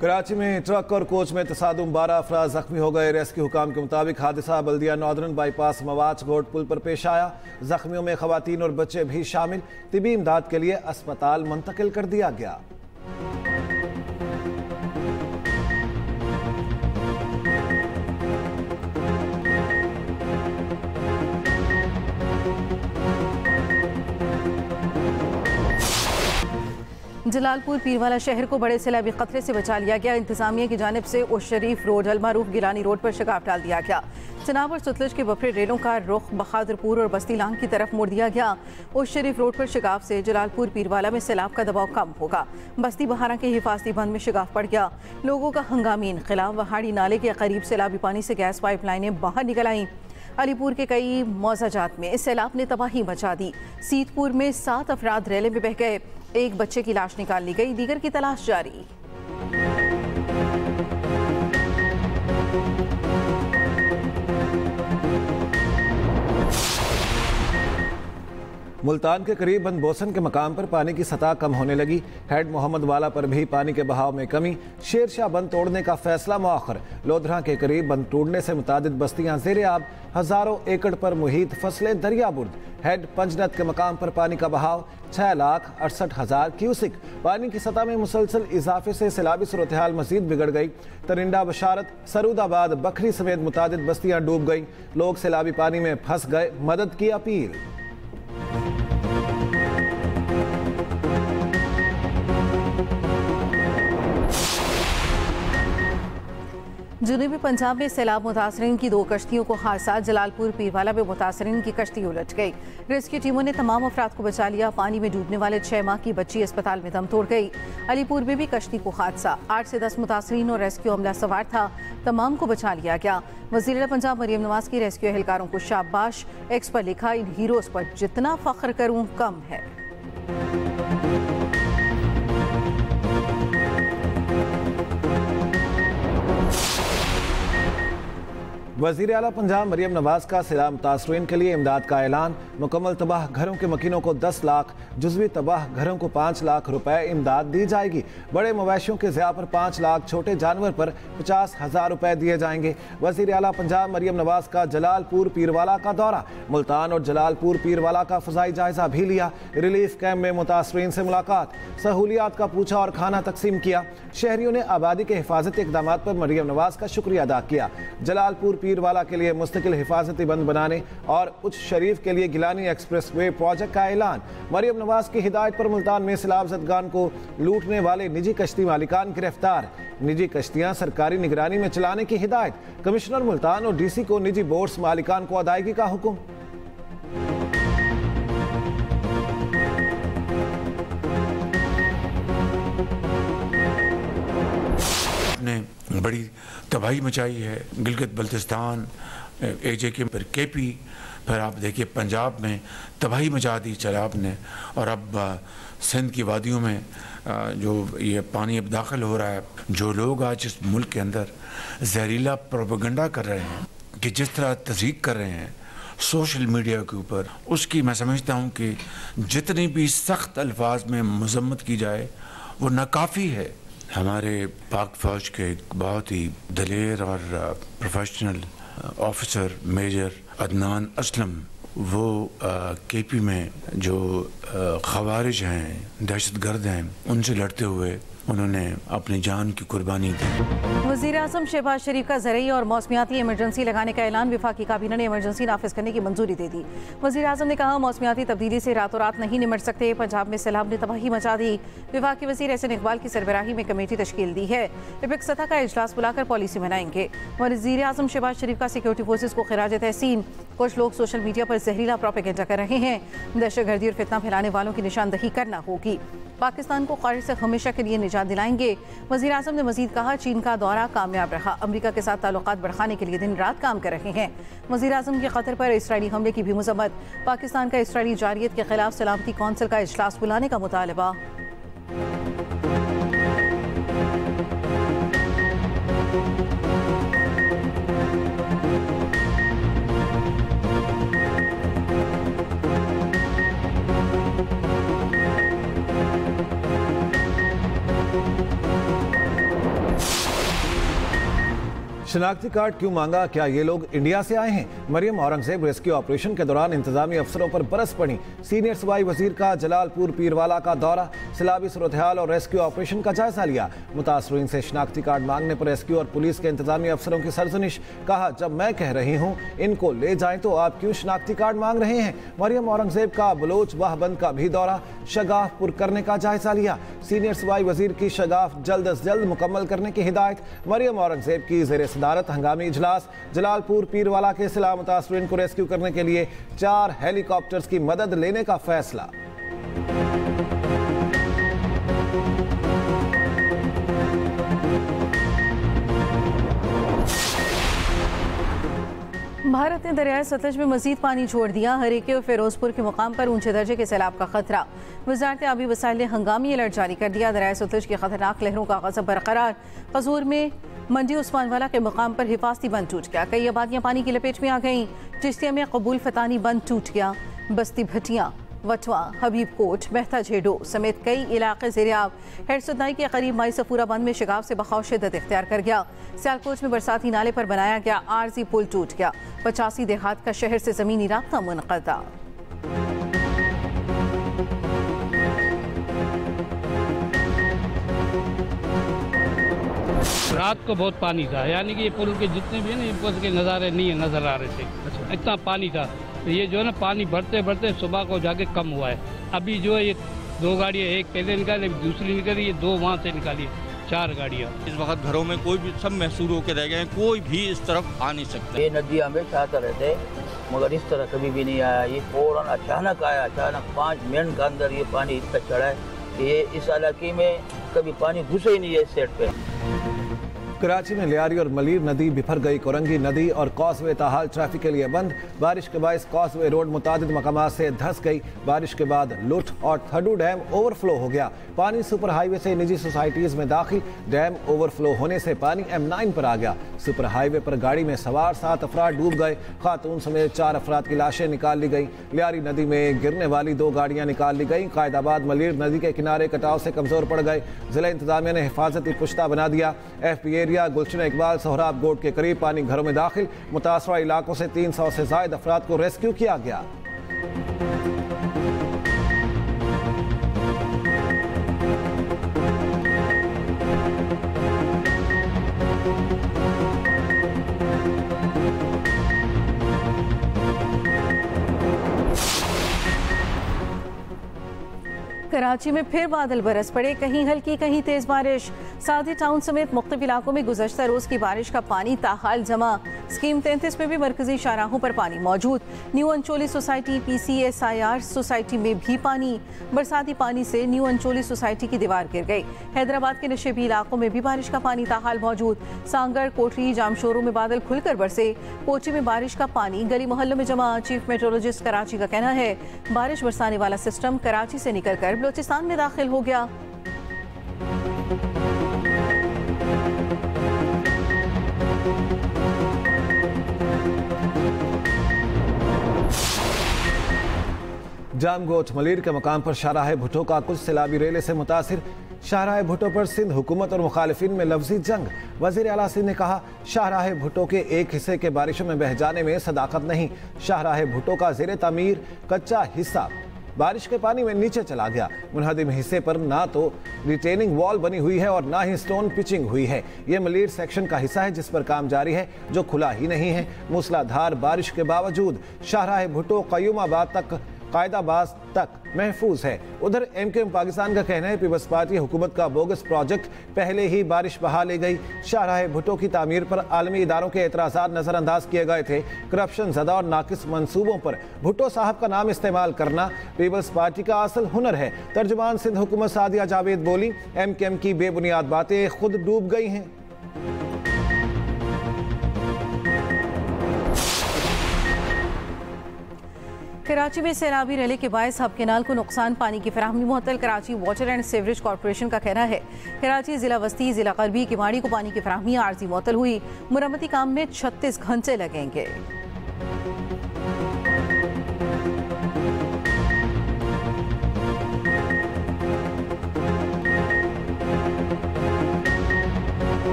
कराची में ट्रक और कोच में तसादुम 12 अफराद जख्मी हो गए। रेस्क्यू हुकाम के मुताबिक हादसा बल्दिया नॉर्दर्न बाईपास मवाच रोड पुल पर पेश आया। जख्मियों में खवातीन और बच्चे भी शामिल। तिबी इमदाद के लिए अस्पताल मुंतकिल कर दिया गया। जलालपुर पीरवाला शहर को बड़े सैलाबी खतरे से बचा लिया गया। इंतजामिया की जानिब से उस शरीफ रोड, अलमारूफ गिलानी रोड पर शिकाफ डाल दिया गया। चनाब और सतलज के बफरे रेलों का रुख बहादुरपुर और बस्ती लांग की तरफ मोड़ दिया गया। उस शरीफ रोड पर शिकाफ से जलालपुर पीरवाला में सैलाब का दबाव कम होगा। बस्ती बहारा के हिफाजती बंद में शिकाफ पड़ गया। लोगों का हंगामी इनखलाब। वहाड़ी नाले के करीब सैलाबी पानी से गैस पाइप लाइनें बाहर निकल आईं। अलीपुर के कई मौजाजात में इस सैलाब ने तबाही मचा दी। सीतपुर में 7 अफराद रेले में बह गए। एक बच्चे की लाश निकाल ली गई, दीगर की तलाश जारी। मुल्तान के करीब बंद बोसन के मकाम पर पानी की सतह कम होने लगी। हेड मोहम्मद वाला पर भी पानी के बहाव में कमी। शेरशाह बंद तोड़ने का फैसला मुअख्खर। लोधरा के करीब बंद टूटने से मुतादिद बस्तियां ज़ेरे आब। हजारों एकड़ पर मुहित फसलें दरियाबुर्द। हेड पंजनत के मकाम पर पानी का बहाव 6,68,000 क्यूसिक। पानी की सतह में मुसलसल इजाफे से सैलाबी सूरत हाल मजीद बिगड़ गई। तरिंडा बशारत, सरूदाबाद, बखरी समेत मुतादिद बस्तियां डूब गईं। लोग सैलाबी पानी में फंस गए। मदद की अपील। जुनूबी पंजाब में सैलाब मुतासरीन की 2 कश्तियों को हादसा। जलालपुर पीरवाला में मुतासरीन की कश्ती उलट गई। रेस्क्यू टीमों ने तमाम अफराद को बचा लिया। पानी में डूबने वाले 6 माह की बच्ची अस्पताल में दम तोड़ गई। अलीपुर में भी कश्ती को हादसा। 8 से 10 मुतासरीन और रेस्क्यू अमला सवार था। तमाम को बचा लिया गया। वज़ीर पंजाब मरियम नवाज की रेस्क्यू एहलकारों को शाबाश। एक्स पर लिखा, इन हीरोज पर जितना फख्र करूं कम है। वज़ीर आला पंजाब मरियम नवाज का सैलाब मुतासरीन के लिए इमदाद का ऐलान। मुकम्मल तबाह घरों के मकीनों को 10 लाख, जुज़वी तबाह घरों को 5 लाख रुपए इमदाद दी जाएगी। बड़े मवेशियों के ज़िया पर 5 लाख, छोटे जानवर पर 50,000 रुपए दिए जाएंगे। वज़ीर आला पंजाब मरियम नवाज का जलालपुर पीरवाला का दौरा। मुल्तान और जलालपुर पीरवाला का फ़ज़ाई जायजा भी लिया। रिलीफ कैम्प में मुतासरीन से मुलाकात, सहूलियात का पूछा और खाना तकसीम किया। शहरियों ने आबादी के हिफाजती इक़दाम पर मरियम नवाज का शुक्रिया अदा किया। जलालपुर पीरवाला के लिए मुस्तकिल हिफाजती बंद बनाने और उच्च शरीफ के लिए गिलानी एक्सप्रेस वे प्रोजेक्ट का ऐलान। मरियम नवाज की हिदायत पर मुल्तान में सैलाब ज़दगान को लूटने वाले निजी कश्ती मालिकान गिरफ्तार। निजी कश्तियां सरकारी निगरानी में चलाने की हिदायत। कमिश्नर मुल्तान और DC को निजी बोट्स मालिकान को अदायगी का हुक्म। ने बड़ी तबाही मचाई है। गिलगित बल्तिस्तान, AJK पर KP, फिर आप देखिए पंजाब में तबाही मचा दी सैलाब ने। और अब सिंध की वादियों में जो ये पानी अब दाखिल हो रहा है। जो लोग आज इस मुल्क के अंदर जहरीला प्रोपेगेंडा कर रहे हैं, कि जिस तरह तज़ीक कर रहे हैं सोशल मीडिया के ऊपर, उसकी मैं समझता हूँ कि जितनी भी सख्त अल्फाज में मजम्मत की जाए वो नाकाफ़ी है। हमारे पाक फ़ौज के बहुत ही दलेर और professional officer major Adnan Aslam, वो KP में जो खवारिज हैं, दहशतगर्द हैं, उनसे लड़ते हुए उन्होंने अपनी जान की कुर्बानी दी। वज़ीर आज़म शहबाज शरीफ का ज़रई और मौसमियाती इमरजेंसी लगाने का ऐलान। वफाकी काबीना ने इमरजेंसी नाफिज करने की मंजूरी दे दी। वज़ीर आज़म ने कहा, मौसमियाती तब्दीली से रातों रात नहीं निमट सकते। पंजाब में सैलाब ने तबाही मचा दी। वफाकी वज़ीर एहसन इकबाल की सरबराही में कमेटी तश्कील दी है। एपिक सतह का इजलास बुलाकर पॉलिसी बनाएंगे। वज़ीर आज़म शहबाज शरीफ का सिक्योरिटी फोर्सेज को खिराज तहसीन। कुछ लोग सोशल मीडिया पर जहरीला प्रोपेगेंडा कर रहे हैं। दहशतगर्दी और फितना फैलाने वालों की निशानदही करना होगी। पाकिस्तान को क़र्ज़ से हमेशा के लिए निजात दिलाएंगे। वज़ीर आज़म ने मज़ीद कहा, चीन का दौरा कामयाब रहा। अमरीका के साथ ताल्लुकात बढ़ाने के लिए दिन रात काम कर रहे हैं। वज़ीर आज़म के क़तर पर इसराइली हमले की भी मज़म्मत। पाकिस्तान का इसराइली जारियत के खिलाफ सलामती कौंसिल का इजलास बुलाने का मुतालबा। शनाख्ती कार्ड क्यों मांगा? क्या ये लोग इंडिया से आए हैं? मरियम औरंगजेब रेस्क्यू ऑपरेशन के दौरान इंतजामी अफसरों पर बरस पड़ी। सीनियर सूबाई वजीर का जलालपुर पीरवाला का दौरा, सैलाबी सूरत हाल और रेस्क्यू ऑपरेशन का जायजा लिया। मुतासरीन से शनाख्ती कार्ड मांगने पर रेस्क्यू और पुलिस के इंतजामी अफसरों की सरजनिश। कहा, जब मैं कह रही हूँ इनको ले जाएं तो आप क्यों शनाख्ती कार्ड मांग रहे हैं? मरियम औरंगजेब का बलोच वाहबंद का भी दौरा, शगाफ पुर करने का जायजा लिया। सीनियर सूबाई वजीर की शगाफ जल्द अज जल्द मुकम्मल करने की हिदायत। मरियम औरंगजेब की ज़ेर सदारत हंगामी इजलास। जलालपुर पीरवाला के सैलाब मुतासरीन को रेस्क्यू करने के लिए 4 हेलीकॉप्टर्स की मदद लेने का फैसला। भारत ने दरियाए सतलज में मजीद पानी छोड़ दिया। हरीके और फिरोजपुर के मुकाम पर ऊंचे दर्जे के सैलाब का खतरा। वजारत आबी वसाइल ने हंगामी अलर्ट जारी कर दिया। दरियाए सतलज की खतरनाक लहरों का गजब बरकरार। कसूर में मंडी उस्मानवाला के मुकाम पर हिफाजती बंद टूट गया। कई आबादियां पानी की लपेट में आ गईं। चिश्तिया में कबूल फतानी बंद टूट गया। बस्ती भटिया, वटवा, हबीब कोट, मेहता झेडो समेत कई इलाके ज़ेरे-आब। हेडसुदाई के करीब माई सफूरा बंद में शिगाफ से बहाव शिद्दत इख्तियार कर गया। सियालकोट में बरसाती नाले पर बनाया गया आरजी पुल टूट गया। 85 देहात का शहर से ज़मीनी राब्ता मुनक़ता। रात को बहुत पानी था, यानी कि ये पुल के जितने भी है ना, ये पुल के नज़ारे नहीं नज़र आ रहे थे। इतना पानी था, तो ये जो है ना पानी बढ़ते बढ़ते सुबह को जाके कम हुआ है। अभी जो है ये 2 गाड़ियाँ, एक पहले निकाली, दूसरी निकाली, ये 2 वहाँ से निकाली, 4 गाड़ियाँ। इस वक्त घरों में कोई भी सब महसूर होकर रह गए हैं, कोई भी इस तरफ आ नहीं सकता। ये नदी हमेशा आता रहते मगर इस तरह कभी भी नहीं आया। ये फौरन अचानक आया, अचानक 5 मिनट के अंदर ये पानी इतना चढ़ा है कि ये इस इलाके में कभी पानी घुसे ही नहीं है इस साइड पे। कराची में लियारी और मलीर नदी बिफर गई। कोरंगी नदी और कॉसवे ताहाल ट्रैफिक के लिए बंद। बारिश के बायस कॉसवे रोड मुतादिद मकामात से धंस गई। बारिश के बाद लुट और थडू डैम ओवरफ्लो हो गया। पानी सुपर हाईवे से निजी सोसाइटीज में दाखिल। डैम ओवरफ्लो होने से पानी M9 पर आ गया। सुपर हाईवे पर गाड़ी में सवार 7 अफराद डूब गए। खातून समेत 4 अफराद की लाशें निकाल ली गई। लियारी नदी में गिरने वाली 2 गाड़ियां निकाल ली गई। कायदाबाद मलीर नदी के किनारे कटाव से कमजोर पड़ गए। जिला इंतजामिया ने हिफाजती पुश्ता बना दिया। FP गुलशन इकबाल सोहराब गोट के करीब पानी घरों में दाखिल। मुतासरा इलाकों से 300 से ज्यादा अफराद को रेस्क्यू किया गया। कराची में फिर बादल बरस पड़े। कहीं हल्की कहीं तेज बारिश। सादी टाउन समेत मुख्तलिफ इलाकों में गुज़श्ता रोज की बारिश का पानी ताहाल जमा। स्कीम 33 में भी मरकजी शाहराहों पर पानी मौजूद। New Ancholi society, PCSIR society में भी पानी। बरसाती पानी से न्यू अंचोली सोसाइटी की दीवार गिर गई। हैदराबाद के नशेबी इलाकों में भी बारिश का पानी ताहाल मौजूद। सांगड़, कोटरी, जामशोरों में बादल खुलकर बरसे। कोची में बारिश का पानी गली मोहल्लों में जमा। चीफ मेट्रोलॉजिस्ट कराची का कहना है बारिश बरसाने वाला सिस्टम कराची से निकलकर बलूचिस्तान में दाखिल हो गया। जामगोट मलीर के मकाम पर शाहराह भुट्टो का कुछ सैलाबी रेले से मुतासिर। शाहराह भुट्टो पर सिंध हुकूमत और मुखालिफिन में लफ्जी जंग। वज़ीर आला सिंध ने कहा, शाहराह भुट्टो के एक हिस्से के बारिशों में बह जाने में सदाकत नहीं। शाहराह भुट्टो का ज़ेरे तामीर कच्चा हिस्सा बारिश के पानी में नीचे चला गया। मुनहदिम हिस्से पर ना तो रिटेनिंग वॉल बनी हुई है और ना ही स्टोन पिचिंग हुई है। ये मलीर सेक्शन का हिस्सा है जिस पर काम जारी है, जो खुला ही नहीं है। मूसलाधार बारिश के बावजूद शाहराह भुट्टो क़य्यूमाबाद तक कायदाबाद तक महफूज है। उधर MKM पाकिस्तान का कहना है पीपल्स पार्टी हुकूमत का बोगस प्रोजेक्ट पहले ही बारिश बहा ले गई। शाहराह भुट्टो की तामीर पर आलमी इदारों के एतराज़ात नज़रअंदाज किए गए थे। करप्शन ज़दा और नाकिस मंसूबों पर भुट्टो साहब का नाम इस्तेमाल करना पीपल्स पार्टी का असल हुनर है। तर्जुमान सिंध हुकूमत सादिया जावेद बोली, MKM की बेबुनियाद बातें खुद डूब गई हैं। कराची में सैलाबी रैली के बायस हब केनाल को नुकसान, पानी की फराहमी मुअत्तल। Karachi water and sewerage corporation का कहना है कराची जिला वस्ती, जिला गरबी, किमाड़ी को पानी की फराहमी आर्जी मुअत्तल हुई। मुरम्मती काम में 36 घंटे लगेंगे।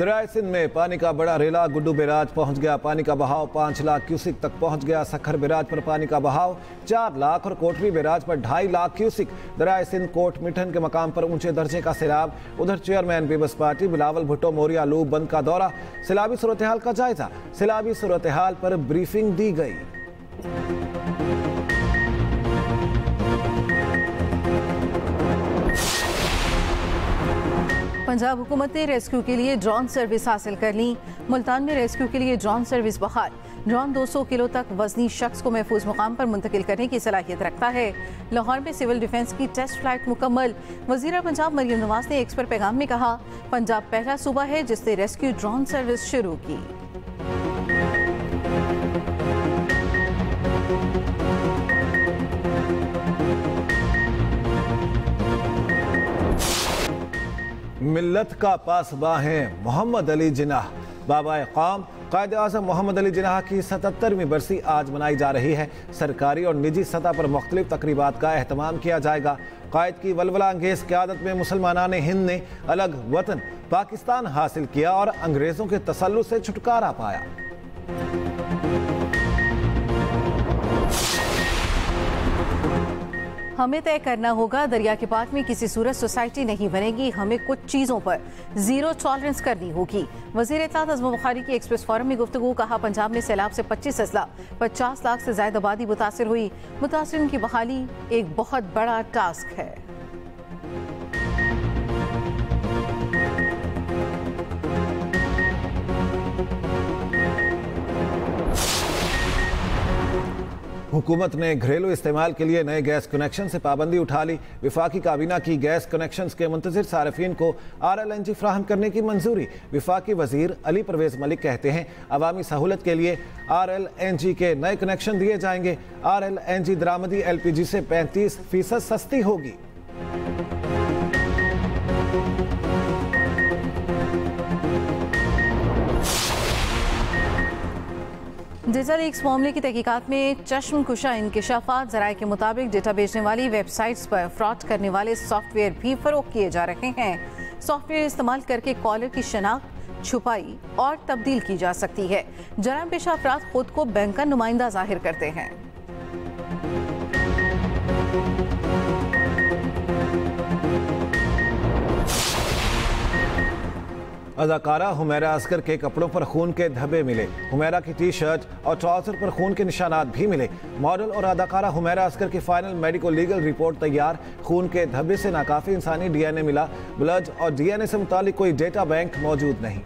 दरियाए सिंध में पानी का बड़ा रेला गुड्डू बैराज पहुंच गया। पानी का बहाव 5 लाख क्यूसिक तक पहुंच गया। सखर बैराज पर पानी का बहाव 4 लाख और कोटरी बैराज पर 2.5 लाख क्यूसिक। दरियाए सिंध कोट मिठन के मकाम पर ऊंचे दर्जे का सैलाब। उधर chairman Peoples Party Bilawal Bhutto Moria loop बंद का दौरा। सैलाबी सूरत हाल का जायजा। सैलाबी सूरत हाल पर ब्रीफिंग दी गई। पंजाब हुकूमत ने रेस्क्यू के लिए ड्रोन सर्विस हासिल कर ली। मुल्तान में रेस्क्यू के लिए ड्रोन सर्विस बहाल। ड्रोन 200 किलो तक वजनी शख्स को महफूज मुकाम पर मुंतकिल करने की सलाहियत रखता है। लाहौर में सिविल डिफेंस की टेस्ट फ्लाइट मुकम्मल। वज़ीर पंजाब मरियम नवाज ने एक्स पर पैगाम में कहा, पंजाब पहला सूबा है जिसने रेस्क्यू ड्रोन सर्विस शुरू की। मिल्लत का पासबां हैं मोहम्मद अली जिन्नाह। बाबा क़ौम कायद आज़म मोहम्मद अली जिन्नाह की 77वीं बरसी आज मनाई जा रही है। सरकारी और निजी सतह पर मुख्तलिफ तकरीबात का एहतमाम किया जाएगा। कायद की वलवला अंगेज क़यादत में मुसलमानान हिंद ने अलग वतन पाकिस्तान हासिल किया और अंग्रेज़ों के तसल्लुत से छुटकारा पाया। हमें तय करना होगा, दरिया के पार में किसी सूरत सोसाइटी नहीं बनेगी। हमें कुछ चीज़ों पर जीरो टॉलरेंस करनी होगी। वज़ीर इत्तलात अज़मा बुखारी की एक्सप्रेस फोरम में गुफ्तगू। कहा, पंजाब में सैलाब से 25 अजला 50 लाख से ज़ायद आबादी मुतासिर हुई। मुतासिरीन की बहाली एक बहुत बड़ा टास्क है। हुकूमत ने घरेलू इस्तेमाल के लिए नए गैस कनेक्शन से पाबंदी उठा ली। विफाकी काबीना की गैस कनेक्शन के मुंतज़िर सारिफीन को RLNG फ्राहम करने की मंजूरी। विफाकी वजीर अली परवेज मलिक कहते हैं, अवामी सहूलत के लिए RLNG के नए कनेक्शन दिए जाएंगे। RLNG दरामदी LPG से 35% सस्ती होगी। डेटा लीक्स मामले की तहकीकात में चश्मकुशा इंकिशाफात। ज़राए के मुताबिक डेटा बेचने वाली वेबसाइट्स पर फ्रॉड करने वाले सॉफ्टवेयर भी फरोख्त किए जा रहे हैं। सॉफ्टवेयर इस्तेमाल करके कॉलर की शनाख्त छुपाई और तब्दील की जा सकती है। जराइम पेशा अफराद खुद को बैंक का नुमाइंदा जाहिर करते हैं। अदाकारा हुमैरा असगर के कपड़ों पर खून के धब्बे मिले। हुमैरा की टी-शर्ट और ट्राउजर पर खून के निशानात भी मिले। मॉडल और अदाकारा हुमैरा असगर की फाइनल मेडिको लीगल रिपोर्ट तैयार। खून के धब्बे से नाकाफी इंसानी DNA मिला। ब्लड और DNA से मुतालिक कोई डेटा बैंक मौजूद नहीं।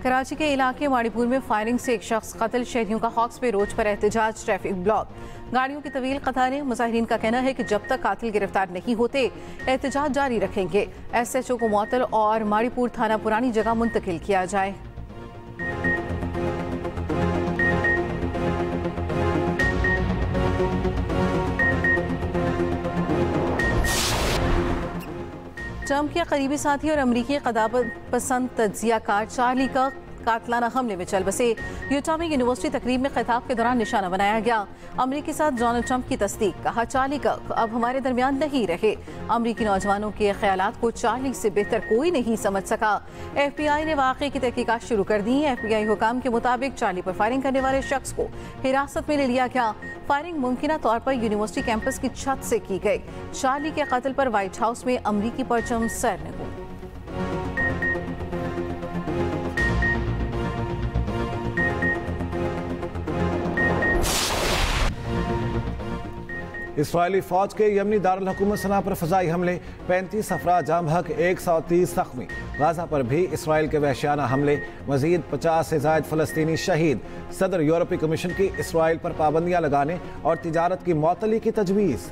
कराची के इलाके माड़ीपुर में फायरिंग से एक शख्स कत्ल। शहरियों का हॉक्स पे रोड पर एहतजाज, ट्रैफिक ब्लॉक, गाड़ियों की तवील कतारें। मुजाहिरीन का कहना है कि जब तक कातिल गिरफ्तार नहीं होते एहतजाज जारी रखेंगे। SHO को मुअत्तल और माड़ीपुर थाना पुरानी जगह मुंतकिल किया जाए। ट्रंप के करीबी साथी और अमरीकी क़दाबत पसंद तज्जियाकार चार्ली का कातलाना हमले में चल बसे। यूटा में यूनिवर्सिटी तकरीब में खिताब के दौरान निशाना बनाया गया। अमरीकी साथ डोनाल्ड ट्रंप की तस्दीक। कहा, चार्ली का अब हमारे दरमियान नहीं रहे। अमरीकी नौजवानों के ख्यालात को चार्ली से बेहतर कोई नहीं समझ सका। FBI ने वाक़े की तहकीकात शुरू कर दी। FBI हुकाम के मुताबिक चार्ली पर फायरिंग करने वाले शख्स को हिरासत में ले लिया गया। फायरिंग मुमकिना तौर पर यूनिवर्सिटी कैंपस की छत से की गई। चार्ली के कत्ल पर व्हाइट हाउस में अमरीकी परचम सरनगू। इसराइली फौज के यमनी दारुल हुकूमत सना पर फजाई हमले। 35 अफराद जाम हक, 130 जख्मी। गाजा पर भी इसराइल के वहशियाना हमले। मजीद 50 से ज़ायद फ़लस्तीनी शहीद। सदर यूरोपीय कमीशन की इसराइल पर पाबंदियां लगाने और तिजारत की मुअत्तली की तजवीज़।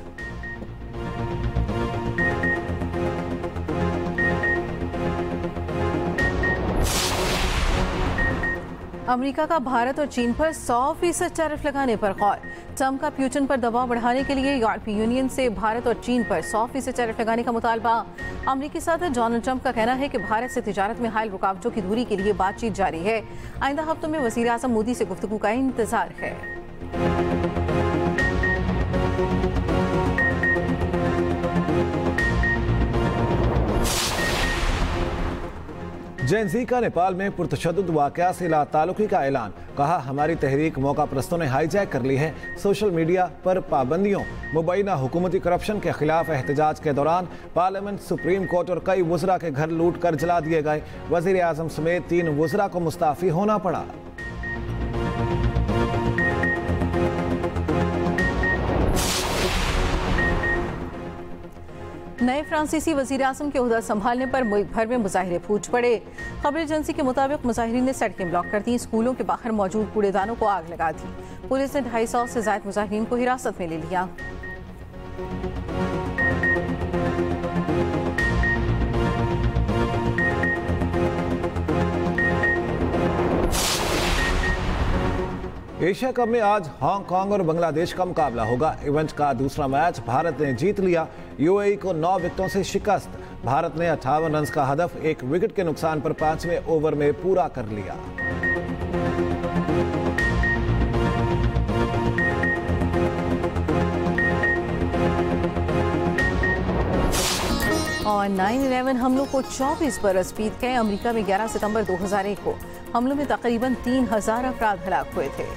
अमेरिका का भारत और चीन पर 100% टैरिफ लगाने पर गौर। ट्रंप का पुतिन पर दबाव बढ़ाने के लिए यूरोपीय यूनियन से भारत और चीन पर 100% टैरिफ लगाने का मुतालबा। अमेरिकी सदर डोनाल्ड ट्रंप का कहना है कि भारत से तिजारत में हायल रुकावटों की दूरी के लिए बातचीत जारी है। आइंदा हफ्तों में वज़ीर आज़म मोदी से गुफ्तगू का इंतजार है। जेन ज़ी का नेपाल में पुरतशद्दुद वाक़या से लाताल्लुकी का ऐलान। कहा, हमारी तहरीक मौका परस्तों ने हाईजैक कर ली है। सोशल मीडिया पर पाबंदियों। मुबैना हुकूमती करप्शन के खिलाफ एहतजाज के दौरान पार्लियामेंट, सुप्रीम कोर्ट और कई वज़रा के घर लूट कर जला दिए गए। वज़ीर आज़म समेत 3 वज़रा को मुस्ताफ़ी होना पड़ा। नए फ्रांसीसी वज़ीर आज़म के ओहदा संभालने पर मुल्क भर में मुजाहिरे फूट पड़े। खबर एजेंसी के मुताबिक मुजाहिरीन ने सड़कें ब्लॉक कर दी, स्कूलों के बाहर मौजूद कूड़ेदानों को आग लगा दी। पुलिस ने 250 से ज़ायद मुजाहिरीन को हिरासत में ले लिया। एशिया कप में आज हांगकांग और बांग्लादेश का मुकाबला होगा। इवेंट का दूसरा मैच भारत ने जीत लिया। यूएई को 9 विकेटों से शिकस्त। भारत ने 58 रन का हदफ 1 विकेट के नुकसान पर 5वें ओवर में पूरा कर लिया। और 9/11 हमलों को 24 बरस बीत गए। अमेरिका में 11 सितंबर 2001 को हमलों में तकरीबन 3000 अफराद हलाक हुए थे।